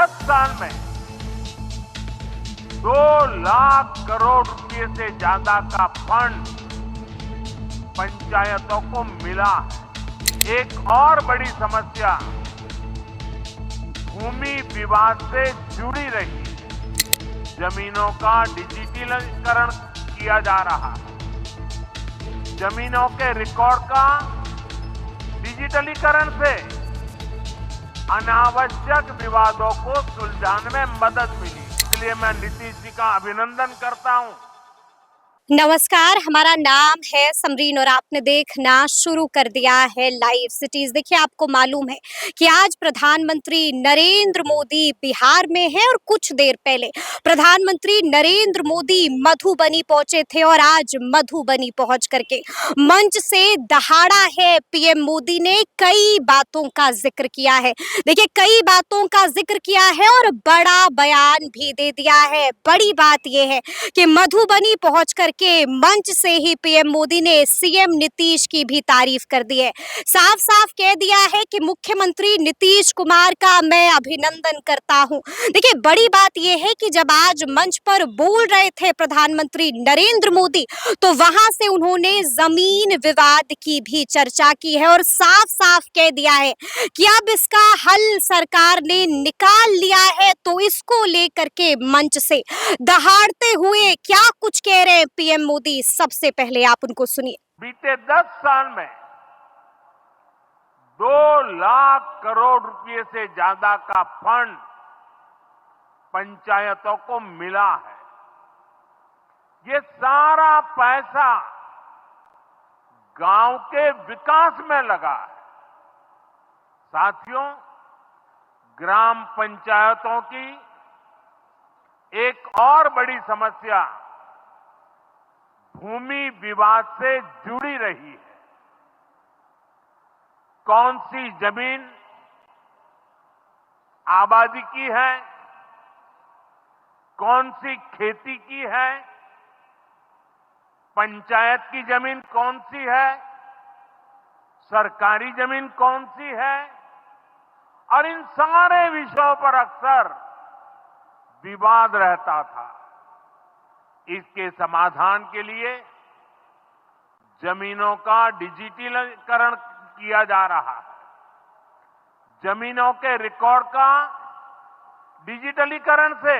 10 साल में 2 लाख करोड़ रुपए से ज्यादा का फंड पंचायतों को मिला है। एक और बड़ी समस्या भूमि विवाद से जुड़ी रही जमीनों का डिजिटलीकरण किया जा रहा है। जमीनों के रिकॉर्ड का डिजिटलीकरण से अनावश्यक विवादों को सुलझाने में मदद मिली। इसलिए मैं नीतीश जी का अभिनंदन करता हूं। नमस्कार, हमारा नाम है समरीन और आपने देखना शुरू कर दिया है लाइव सिटीज। देखिए, आपको मालूम है कि आज प्रधानमंत्री नरेंद्र मोदी बिहार में है और कुछ देर पहले प्रधानमंत्री नरेंद्र मोदी मधुबनी पहुंचे थे और आज मधुबनी पहुंच करके मंच से दहाड़ा है पीएम मोदी ने कई बातों का जिक्र किया है। देखिए, कई बातों का जिक्र किया है और बड़ा बयान भी दे दिया है। बड़ी बात यह है कि मधुबनी पहुंच करके मंच से ही पीएम मोदी ने सीएम नीतीश की भी तारीफ कर दी है। साफ साफ कह दिया है कि मुख्यमंत्री नीतीश कुमार का मैं अभिनंदन करता हूं। देखिए, बड़ी बात यह है कि जब आज मंच पर बोल रहे थे प्रधानमंत्री नरेंद्र मोदी, तो वहां से उन्होंने जमीन विवाद की भी चर्चा की है और साफ साफ कह दिया है कि अब इसका हल सरकार ने निकाल लिया है। तो इसको लेकर के मंच से दहाड़ते हुए क्या कुछ कह रहे हैं पीएम मोदी, सबसे पहले आप उनको सुनिए। बीते 10 साल में 2 लाख करोड़ रुपए से ज्यादा का फंड पंचायतों को मिला है। ये सारा पैसा गांव के विकास में लगा है। साथियों, ग्राम पंचायतों की एक और बड़ी समस्या भूमि विवाद से जुड़ी रही है। कौन सी जमीन आबादी की है, कौन सी खेती की है, पंचायत की जमीन कौन सी है, सरकारी जमीन कौन सी है, और इन सारे विषयों पर अक्सर विवाद रहता था। इसके समाधान के लिए जमीनों का डिजिटलीकरण किया जा रहा है। जमीनों के रिकॉर्ड का डिजिटलीकरण से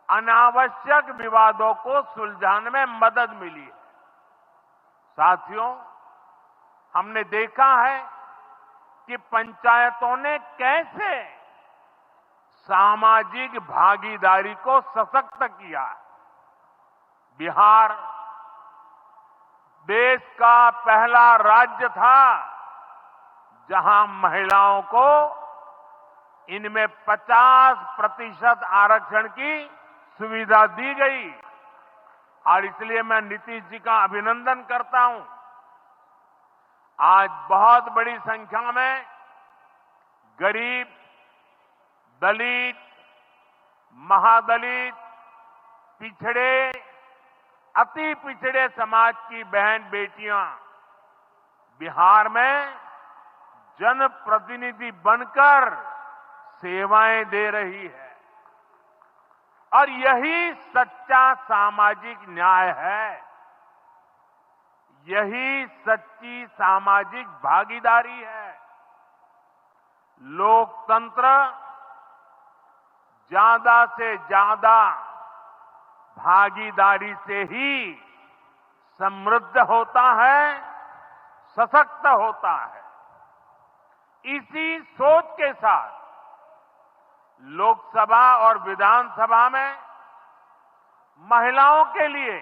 अनावश्यक विवादों को सुलझाने में मदद मिली है। साथियों, हमने देखा है कि पंचायतों ने कैसे सामाजिक भागीदारी को सशक्त किया। बिहार देश का पहला राज्य था जहां महिलाओं को इनमें 50% आरक्षण की सुविधा दी गई, और इसलिए मैं नीतीश जी का अभिनंदन करता हूं। आज बहुत बड़ी संख्या में गरीब, दलित, महादलित, पिछड़े, अति पिछड़े समाज की बहन बेटियां बिहार में जनप्रतिनिधि बनकर सेवाएं दे रही है, और यही सच्चा सामाजिक न्याय है। यही सच्ची सामाजिक भागीदारी है। लोकतंत्र ज्यादा से ज्यादा भागीदारी से ही समृद्ध होता है, सशक्त होता है। इसी सोच के साथ लोकसभा और विधानसभा में महिलाओं के लिए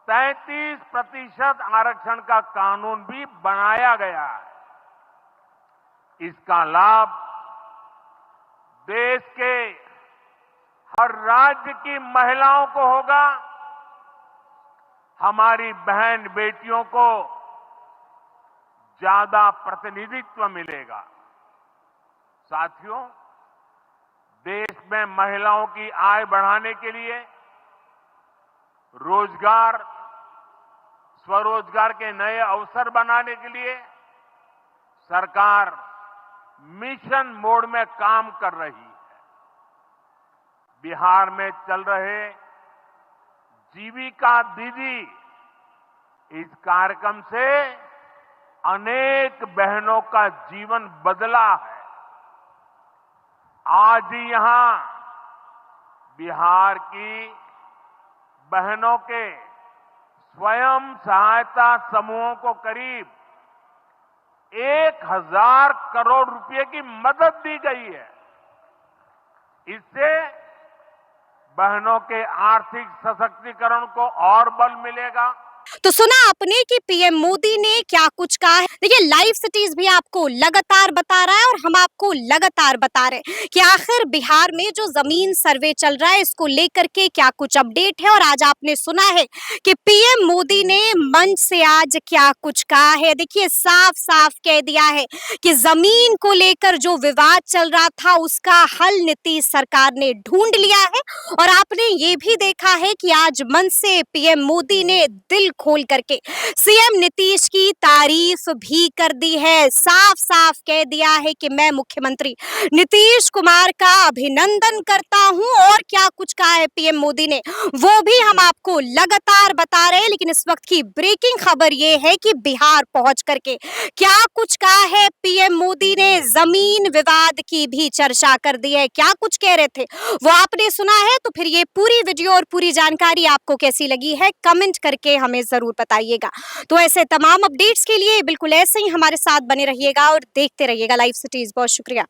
33% आरक्षण का कानून भी बनाया गया है। इसका लाभ देश के हर राज्य की महिलाओं को होगा। हमारी बहन बेटियों को ज्यादा प्रतिनिधित्व मिलेगा। साथियों, देश में महिलाओं की आय बढ़ाने के लिए रोजगार, स्वरोजगार के नए अवसर बनाने के लिए सरकार मिशन मोड में काम कर रही है। बिहार में चल रहे जीविका दीदी इस कार्यक्रम से अनेक बहनों का जीवन बदला है। आज ही यहां बिहार की बहनों के स्वयं सहायता समूहों को करीब 1000 करोड़ रुपए की मदद दी गई है। इससे बहनों के आर्थिक सशक्तिकरण को और बल मिलेगा। तो सुना आपने कि पीएम मोदी ने क्या कुछ कहा है। देखिए, लाइव सिटीज भी आपको लगातार बता रहा है और हम आपको लगातार बता रहे हैं कि आखिर बिहार में जो जमीन सर्वे चल रहा है इसको लेकर के क्या कुछ अपडेट है। और आज आपने सुना है कि पीएम मोदी ने मंच से आज क्या कुछ कहा है। देखिए, साफ साफ कह दिया है कि जमीन को लेकर जो विवाद चल रहा था उसका हल नीतीश सरकार ने ढूंढ लिया है। और आपने ये भी देखा है कि आज मंच से पीएम मोदी ने दिल खोल करके सीएम नीतीश की तारीफ भी कर दी है। साफ साफ कह दिया है कि मैं मुख्यमंत्री नीतीश कुमार का अभिनंदन करता हूं। और क्या कुछ कहा है पीएम मोदी ने वो भी हम आपको लगातार बता रहे हैं। लेकिन इस वक्त की ब्रेकिंग खबर ये है कि बिहार पहुंच करके क्या कुछ कहा है पीएम मोदी ने। जमीन विवाद की भी चर्चा कर दी है। क्या कुछ कह रहे थे वो आपने सुना है। तो फिर ये पूरी वीडियो और पूरी जानकारी आपको कैसी लगी है कमेंट करके हमें जरूर बताइएगा। तो ऐसे तमाम अपडेट्स के लिए बिल्कुल ऐसे ही हमारे साथ बने रहिएगा और देखते रहिएगा लाइव सिटीज। बहुत शुक्रिया।